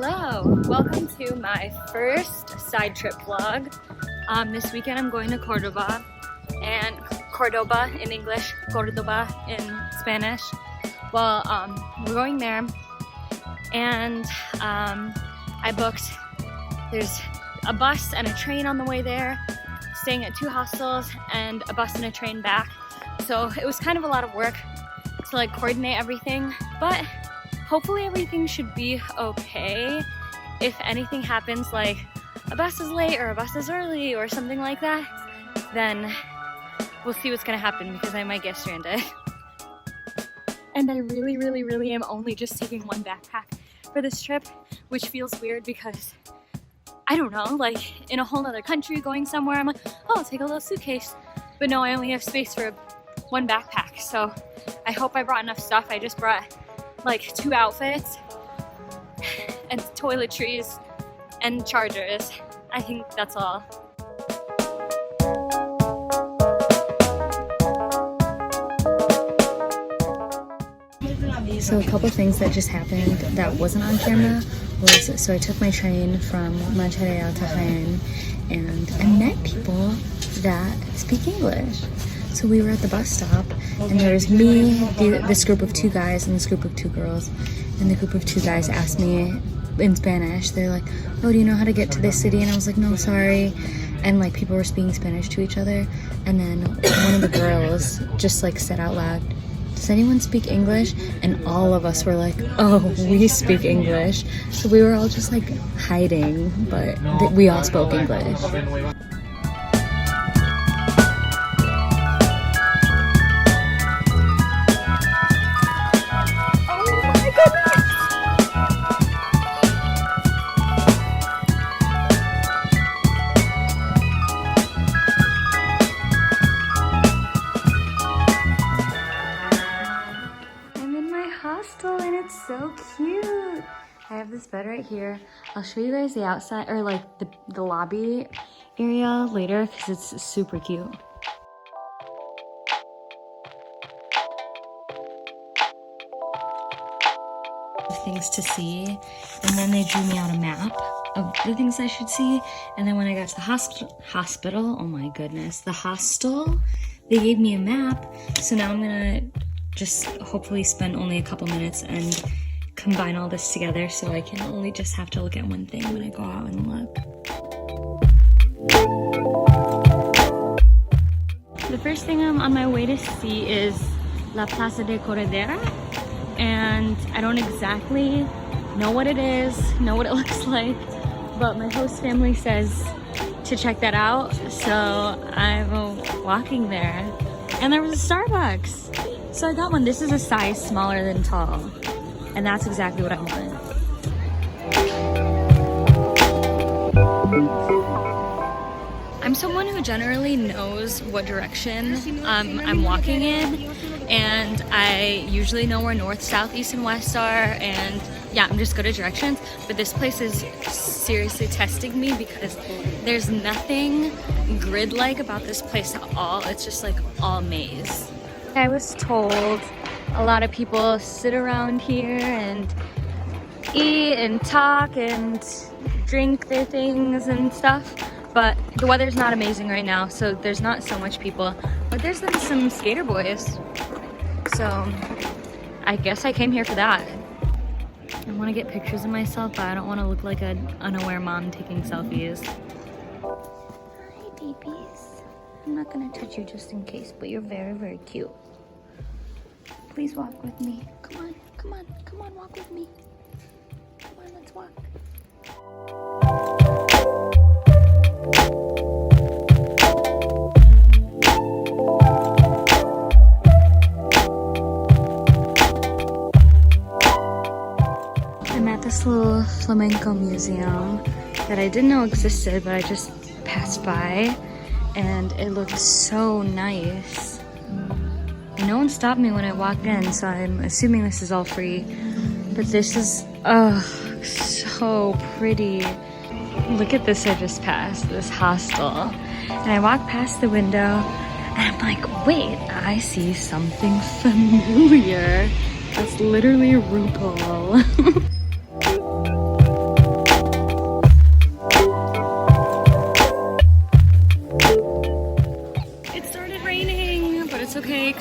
Hello, welcome to my first side trip vlog. This weekend I'm going to Cordoba, and Cordoba in English, Cordoba in Spanish. Well, we're going there, and I booked, there's a bus and a train on the way there, staying at 2 hostels and a bus and a train back. So it was kind of a lot of work to like coordinate everything, but hopefully everything should be okay. If anything happens, like a bus is late or a bus is early or something like that, then we'll see what's gonna happen because I might get stranded. And I really am only just taking one backpack for this trip, which feels weird because I don't know, like in a whole other country going somewhere, I'm like, oh, I'll take a little suitcase. But no, I only have space for one backpack. So I hope I brought enough stuff. I just brought like 2 outfits and toiletries and chargers. I think that's all. So a couple things that just happened that wasn't on camera was, so I took my train from Monterrey to Jaén, and I met people that speak English. So we were at the bus stop, and there was me, this group of 2 guys, and this group of 2 girls. And the group of 2 guys asked me in Spanish, they're like, oh, do you know how to get to this city? And I was like, no, sorry. And like people were speaking Spanish to each other. And then one of the girls just like said out loud, does anyone speak English? And all of us were like, oh, we speak English. So we were all just like hiding, but we all spoke English. And it's so cute. I have this bed right here. I'll show you guys the outside, or like the lobby area later because it's super cute. Things to see, and then they drew me out a map of the things I should see. And then when I got to the hospital, oh my goodness, the hostel, they gave me a map. So now I'm gonna just hopefully spend only a couple minutes and combine all this together so I can only just have to look at one thing when I go out and look. The first thing I'm on my way to see is La Plaza de Corredera, and I don't exactly know what it is, know what it looks like, but my host family says to check that out, so I'm walking there. And there was a Starbucks. So I got one. This is a size smaller than tall, and that's exactly what I want. I'm someone who generally knows what direction I'm walking in, and I usually know where north, south, east, and west are, and yeah, I'm just good at directions. But this place is seriously testing me because there's nothing grid-like about this place at all. It's just like all maze. I was told a lot of people sit around here and eat and talk and drink their things and stuff, but the weather's not amazing right now, so there's not so much people. But there's been some skater boys, so I guess I came here for that. I want to get pictures of myself, but I don't want to look like an unaware mom taking selfies. Hi, babies. I'm not gonna touch you just in case, but you're very cute. Please walk with me. Come on, walk with me. Come on, let's walk. I'm at this little flamenco museum that I didn't know existed, but I just passed by, and it looked so nice. No one stopped me when I walked in, so I'm assuming this is all free. But this is, so pretty. Look at this I just passed, this hostel. And I walked past the window, and I'm like, wait, I see something familiar. That's literally RuPaul.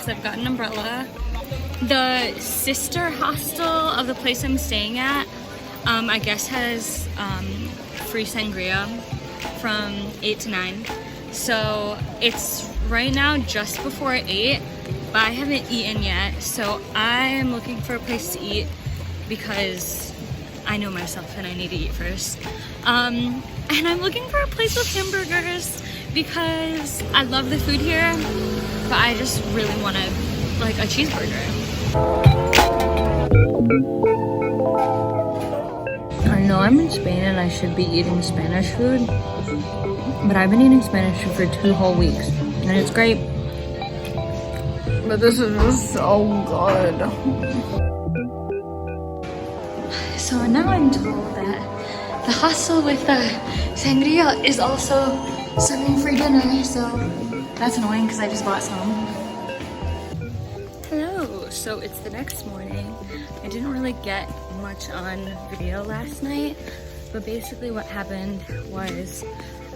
because I've got an umbrella. The sister hostel of the place I'm staying at, I guess has free sangria from 8 to 9. So it's right now just before 8, but I haven't eaten yet. So I am looking for a place to eat because I know myself and I need to eat first. And I'm looking for a place with hamburgers because I love the food here, but I just really want like a cheeseburger. I know I'm in Spain and I should be eating Spanish food, but I've been eating Spanish food for 2 whole weeks and it's great. But this is just so good. So now I'm told that the hostel with the sangria is also serving free dinner, so that's annoying because I just bought some. Hello, so it's the next morning. I didn't really get much on video last night, but basically what happened was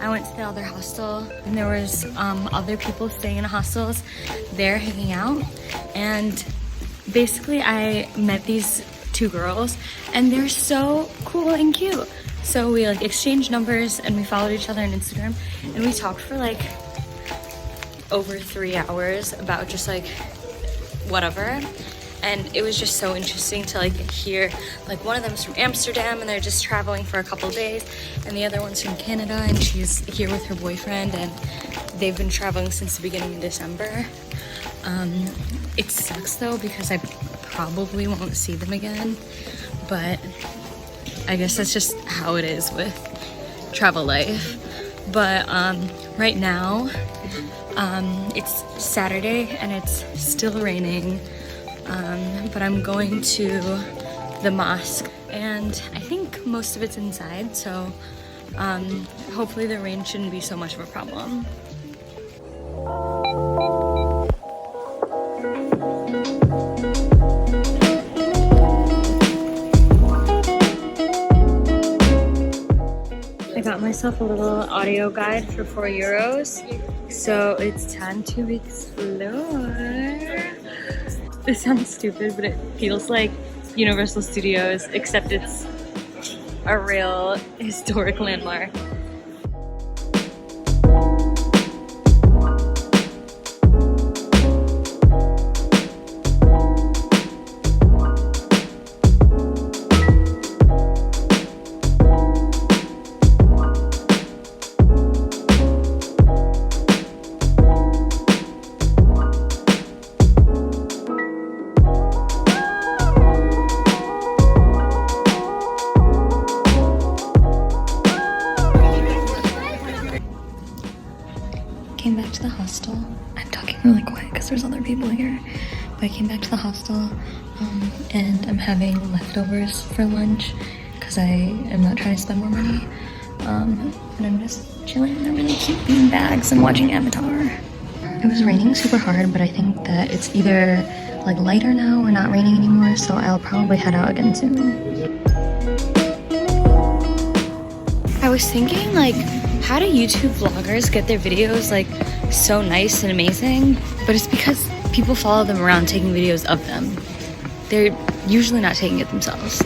I went to the other hostel and there was other people staying in hostels there hanging out, and basically I met these 2 girls and they're so cool and cute. So we like exchanged numbers and we followed each other on Instagram and we talked for like over 3 hours about just like whatever. And it was just so interesting to like hear, like one of them's from Amsterdam and they're just traveling for a couple days, and the other one's from Canada and she's here with her boyfriend and they've been traveling since the beginning of December. It sucks though because I probably won't see them again, but I guess that's just how it is with travel life. But right now it's Saturday and it's still raining. But I'm going to the mosque and I think most of it's inside, so hopefully the rain shouldn't be so much of a problem. I got myself a little audio guide for €4, so it's time to explore. This sounds stupid, but it feels like Universal Studios, except it's a real historic landmark. Came back to the hostel. I'm talking really quiet because there's other people here. But I came back to the hostel and I'm having leftovers for lunch because I am not trying to spend more money. And I'm just chilling in the really cute bean bags and watching Avatar. It was raining super hard, but I think that it's either like lighter now or not raining anymore, so I'll probably head out again soon. I was thinking, like, how do YouTube vloggers get their videos like so nice and amazing? But it's because people follow them around taking videos of them. They're usually not taking it themselves.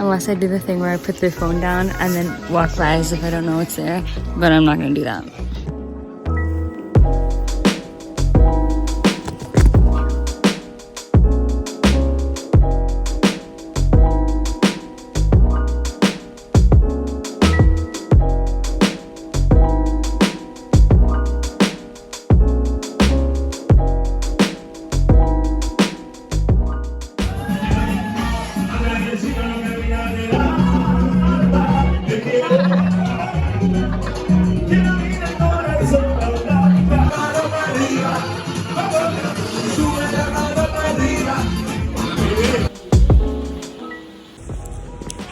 Unless I do the thing where I put their phone down and then walk by as if I don't know it's there, but I'm not gonna do that.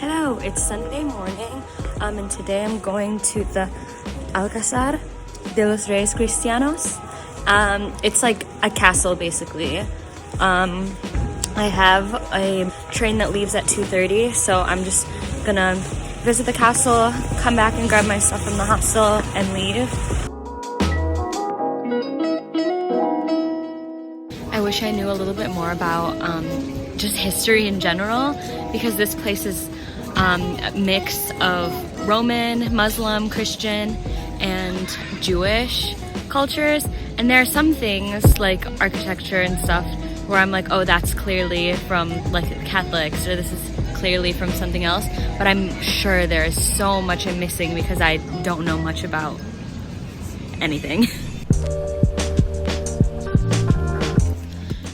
Hello, it's Sunday morning, and today I'm going to the Alcázar de los Reyes Cristianos. It's like a castle, basically. I have a train that leaves at 2:30, so I'm just gonna visit the castle, come back and grab my stuff from the hostel, and leave. wish I knew a little bit more about just history in general, because this place is a mix of Roman, Muslim, Christian, and Jewish cultures. And there are some things like architecture and stuff where I'm like, oh, that's clearly from like Catholics, or this is clearly from something else. But I'm sure there is so much I'm missing because I don't know much about anything.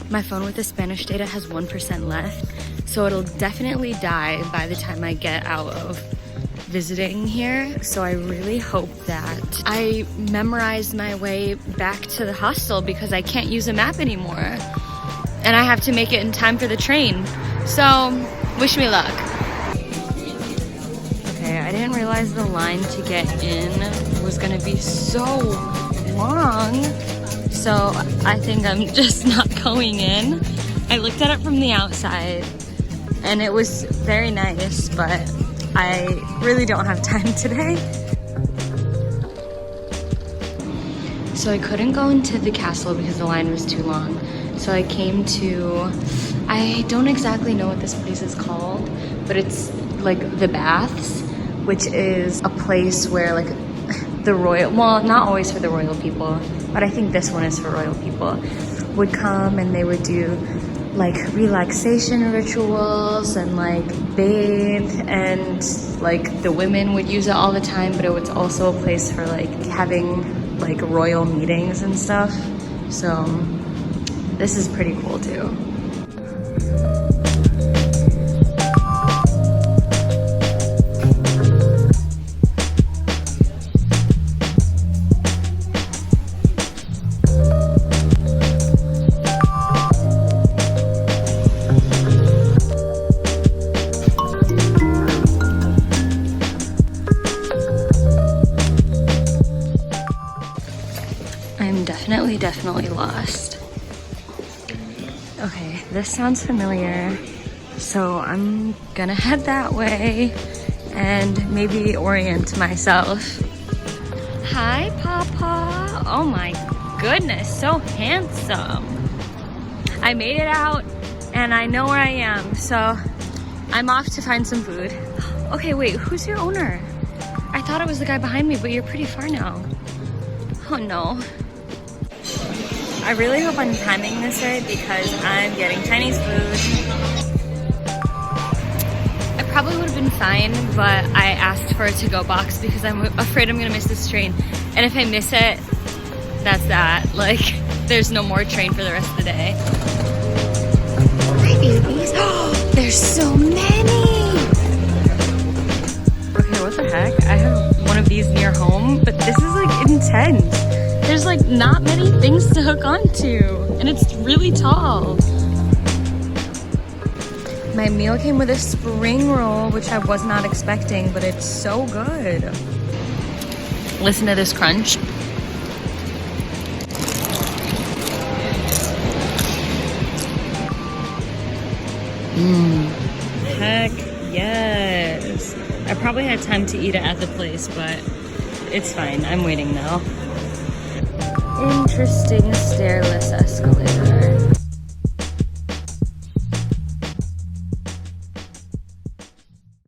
My phone with the Spanish data has 1% left, so it'll definitely die by the time I get out of visiting here. So I really hope that I memorize my way back to the hostel, because I can't use a map anymore. And I have to make it in time for the train. So wish me luck. Okay, I didn't realize the line to get in was gonna be so long. So I think I'm just not going in. I looked at it from the outside and it was very nice, but I really don't have time today. So I couldn't go into the castle because the line was too long. So I came to, I don't exactly know what this place is called, but it's like the Baths, which is a place where like the royal, well, not always for the royal people, but I think this one is for royal people, would come and they would do like relaxation rituals and like bathe, and like the women would use it all the time, but it was also a place for like having like royal meetings and stuff. So this is pretty cool too. I'm definitely lost. Okay, this sounds familiar, so I'm gonna head that way and maybe orient myself. Hi, Papa. Oh my goodness, so handsome. I made it out and I know where I am, so I'm off to find some food. Okay, wait, who's your owner? I thought it was the guy behind me, but you're pretty far now. Oh no. I really hope I'm timing this right because I'm getting Chinese food. I probably would have been fine, but I asked for a to-go box because I'm afraid I'm gonna miss this train. And if I miss it, that's that. Like, there's no more train for the rest of the day. Hi, babies. Oh, there's so many. Okay, what the heck? I have one of these near home, but this is like intense. There's like not many things to hook onto, and it's really tall. My meal came with a spring roll, which I was not expecting, but it's so good. Listen to this crunch. Heck yes. I probably had time to eat it at the place, but it's fine. I'm waiting now. Interesting stairless escalator.